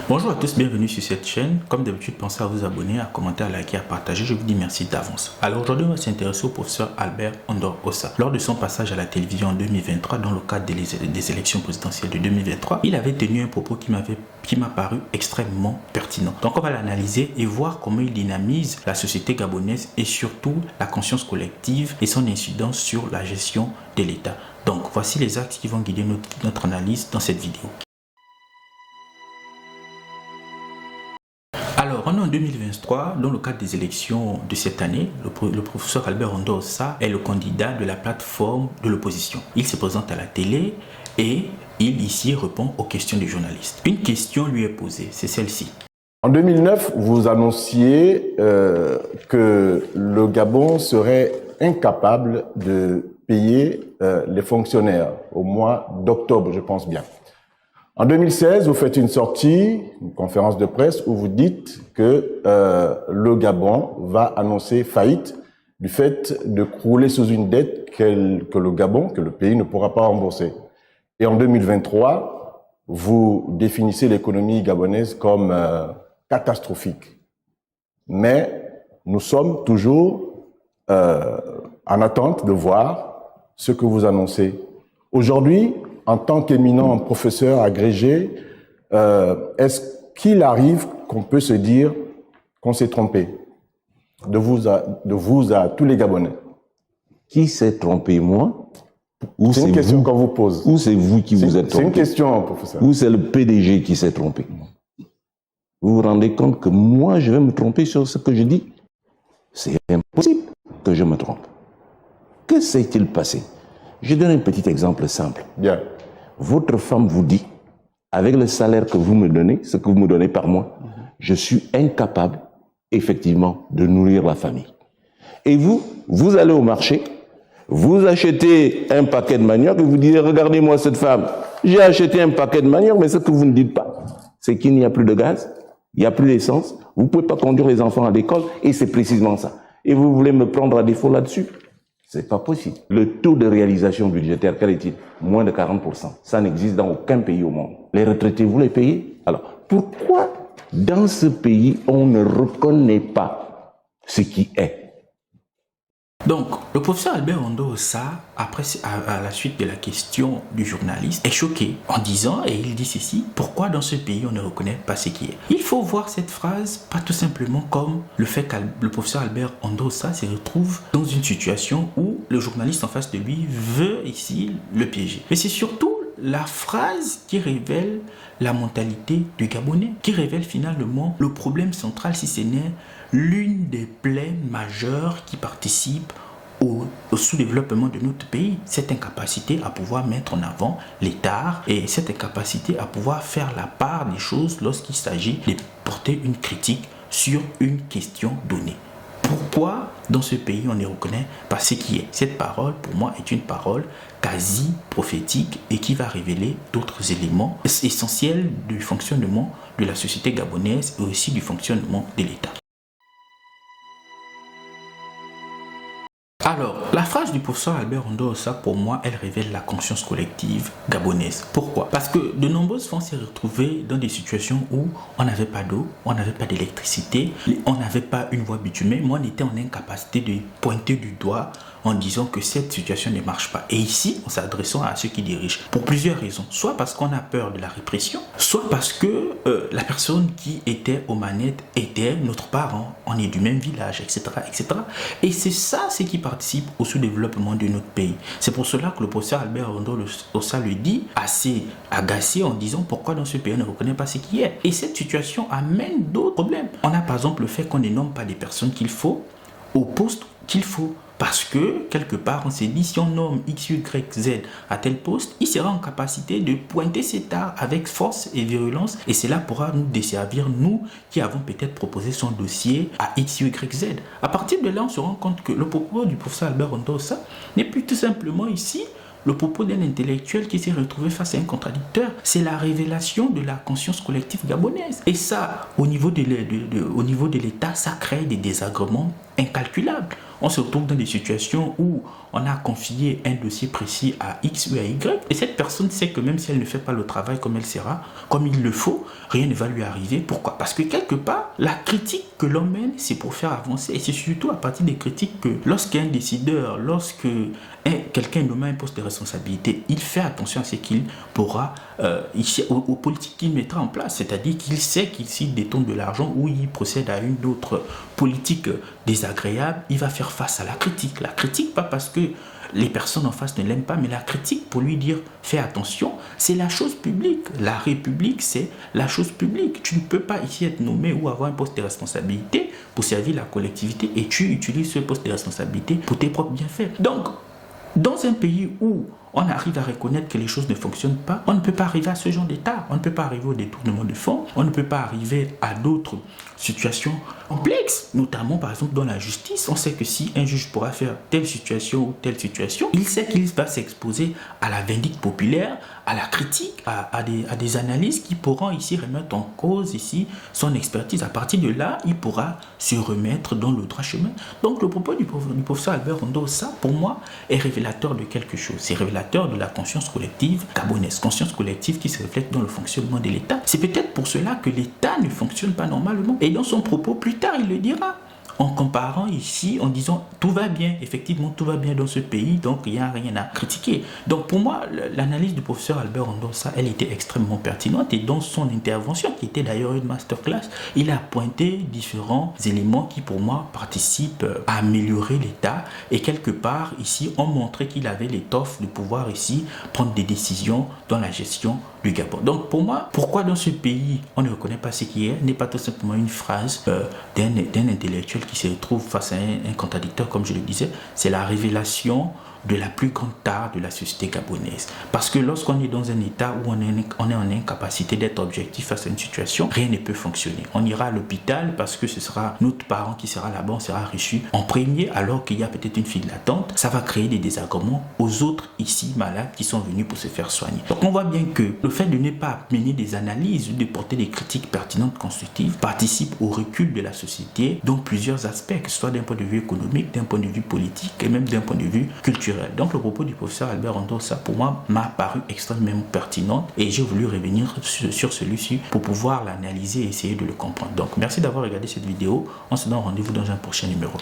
Bonjour à tous, bienvenue sur cette chaîne. Comme d'habitude, pensez à vous abonner, à commenter, à liker, à partager. Je vous dis merci d'avance. Alors aujourd'hui, on va s'intéresser au professeur Albert Ondor Ossa. Lors de son passage à la télévision en 2023, dans le cadre des élections présidentielles de 2023, il avait tenu un propos qui m'a paru extrêmement pertinent. Donc on va l'analyser et voir comment il dynamise la société gabonaise et surtout la conscience collective et son incidence sur la gestion de l'État. Donc voici les axes qui vont guider notre analyse dans cette vidéo. Alors, on est en 2023, dans le cadre des élections de cette année, le professeur Albert Ondor Ossa est le candidat de la plateforme de l'opposition. Il se présente à la télé et il ici répond aux questions des journalistes. Une question lui est posée, c'est celle-ci. En 2009, vous annonciez que le Gabon serait incapable de payer les fonctionnaires au mois d'octobre, je pense bien. En 2016, vous faites une sortie, une conférence de presse où vous dites que le Gabon va annoncer faillite du fait de crouler sous une dette que le pays ne pourra pas rembourser. Et en 2023, vous définissez l'économie gabonaise comme catastrophique. Mais nous sommes toujours en attente de voir ce que vous annoncez. Aujourd'hui, en tant qu'éminent professeur agrégé, est-ce qu'il arrive qu'on peut se dire qu'on s'est trompé de vous à tous les Gabonais? Qui s'est trompé, moi? C'est une question qu'on vous pose. Ou c'est vous qui vous êtes trompé? C'est une question, professeur. Ou c'est le PDG qui s'est trompé? Vous vous rendez compte que moi, je vais me tromper sur ce que je dis? C'est impossible que je me trompe. Que s'est-il passé? Je donne un petit exemple simple. Bien. Votre femme vous dit, avec le salaire que vous me donnez, ce que vous me donnez par mois, je suis incapable, effectivement, de nourrir la famille. Et vous allez au marché, vous achetez un paquet de manioc et vous dites, regardez-moi cette femme, j'ai acheté un paquet de manioc, mais ce que vous ne dites pas, c'est qu'il n'y a plus de gaz, il n'y a plus d'essence, vous ne pouvez pas conduire les enfants à l'école, et c'est précisément ça. Et vous voulez me prendre à défaut là-dessus? C'est pas possible. Le taux de réalisation budgétaire, quel est-il? Moins de 40%. Ça n'existe dans aucun pays au monde. Les retraités, vous les payez? Alors, pourquoi dans ce pays, on ne reconnaît pas ce qui est? Donc, le professeur Albert Ondor Ossa, après, à la suite de la question du journaliste, est choqué en disant, et il dit ceci, pourquoi dans ce pays on ne reconnaît pas ce qui est? Il faut voir cette phrase pas tout simplement comme le fait que le professeur Albert Ondor Ossa se retrouve dans une situation où le journaliste en face de lui veut ici le piéger. Mais c'est surtout la phrase qui révèle la mentalité du Gabonais, qui révèle finalement le problème central, si ce n'est l'une des plaies majeures qui participent au sous-développement de notre pays, cette incapacité à pouvoir mettre en avant l'État et cette incapacité à pouvoir faire la part des choses lorsqu'il s'agit de porter une critique sur une question donnée. Pourquoi dans ce pays on ne reconnaît pas ce qui est? Cette parole pour moi est une parole quasi prophétique et qui va révéler d'autres éléments essentiels du fonctionnement de la société gabonaise et aussi du fonctionnement de l'État. Alors, la phrase du professeur Albert Ondor Ossa, pour moi, elle révèle la conscience collective gabonaise. Pourquoi? Parce que de nombreuses fois, on s'est retrouvés dans des situations où on n'avait pas d'eau, on n'avait pas d'électricité, on n'avait pas une voie bitumée, mais on était en incapacité de pointer du doigt en disant que cette situation ne marche pas. Et ici, en s'adressant à ceux qui dirigent, pour plusieurs raisons. Soit parce qu'on a peur de la répression, soit parce que la personne qui était aux manettes était notre parent, on est du même village, etc. etc. Et c'est ça, ce qui participe au sous-développement de notre pays. C'est pour cela que le professeur Albert Ondor Ossa le dit, assez agacé en disant pourquoi dans ce pays on ne reconnaît pas ce qui est. Et cette situation amène d'autres problèmes. On a par exemple le fait qu'on ne nomme pas les personnes qu'il faut au poste qu'il faut. Parce que, quelque part, on s'est dit, si on nomme X, Y, Z à tel poste, il sera en capacité de pointer cet art avec force et virulence. Et cela pourra nous desservir, nous, qui avons peut-être proposé son dossier à X, Y, Z. À partir de là, on se rend compte que le propos du professeur Albert Ondor Ossa n'est plus tout simplement ici le propos d'un intellectuel qui s'est retrouvé face à un contradicteur. C'est la révélation de la conscience collective gabonaise. Et ça, au niveau de l'État, ça crée des désagréments incalculables. On se retrouve dans des situations où on a confié un dossier précis à X ou à Y, et cette personne sait que même si elle ne fait pas le travail comme il le faut, rien ne va lui arriver. Pourquoi? Parce que quelque part, la critique que l'on mène, c'est pour faire avancer, et c'est surtout à partir des critiques que lorsqu'un décideur, lorsque quelqu'un nommé un poste de responsabilité, il fait attention à ce qu'il pourra, aux politiques qu'il mettra en place, c'est-à-dire qu'il sait qu'il s'il détourne de l'argent ou il procède à une autre politique désagréable, il va faire face à la critique. La critique, pas parce que les personnes en face ne l'aiment pas, mais la critique pour lui dire fais attention, c'est la chose publique. La République, c'est la chose publique. Tu ne peux pas ici être nommé ou avoir un poste de responsabilité pour servir la collectivité et tu utilises ce poste de responsabilité pour tes propres bienfaits. Donc, dans un pays où on arrive à reconnaître que les choses ne fonctionnent pas, on ne peut pas arriver à ce genre d'état, on ne peut pas arriver au détournement de fonds, on ne peut pas arriver à d'autres situations complexes, notamment par exemple dans la justice. On sait que si un juge pourra faire telle situation ou telle situation, il sait qu'il va s'exposer à la vindicte populaire, à la critique, à des analyses qui pourront ici remettre en cause ici son expertise. À partir de là, il pourra se remettre dans le droit chemin. Donc le propos du professeur Albert Rondo, ça pour moi est révélateur de quelque chose. C'est révélateur de la conscience collective gabonaise, conscience collective qui se reflète dans le fonctionnement de l'État. C'est peut-être pour cela que l'État ne fonctionne pas normalement. Et dans son propos, plus tard, il le dira. En comparant ici, en disant tout va bien, effectivement tout va bien dans ce pays, donc il n'y a rien à critiquer. Donc pour moi, l'analyse du professeur Albert Rondo, ça, elle était extrêmement pertinente, et dans son intervention, qui était d'ailleurs une masterclass, il a pointé différents éléments qui pour moi participent à améliorer l'État, et quelque part ici, on montrait qu'il avait l'étoffe de pouvoir ici prendre des décisions dans la gestion du Gabon. Donc pour moi, pourquoi dans ce pays on ne reconnaît pas ce qui est, n'est pas tout simplement une phrase d'un intellectuel qui se retrouve face à un contradicteur, comme je le disais, c'est la révélation de la plus grande tare de la société gabonaise. Parce que lorsqu'on est dans un état où on est en incapacité d'être objectif face à une situation, rien ne peut fonctionner. On ira à l'hôpital parce que ce sera notre parent qui sera là-bas, on sera reçu en premier alors qu'il y a peut-être une file d'attente. Ça va créer des désagréments aux autres ici malades qui sont venus pour se faire soigner. Donc on voit bien que le fait de ne pas mener des analyses ou de porter des critiques pertinentes, constructives, participe au recul de la société dans plusieurs aspects, que ce soit d'un point de vue économique, d'un point de vue politique et même d'un point de vue culturel. Donc le propos du professeur Albert Rondo, ça pour moi m'a paru extrêmement pertinent, et j'ai voulu revenir sur celui-ci pour pouvoir l'analyser et essayer de le comprendre. Donc merci d'avoir regardé cette vidéo. On se donne rendez-vous dans un prochain numéro.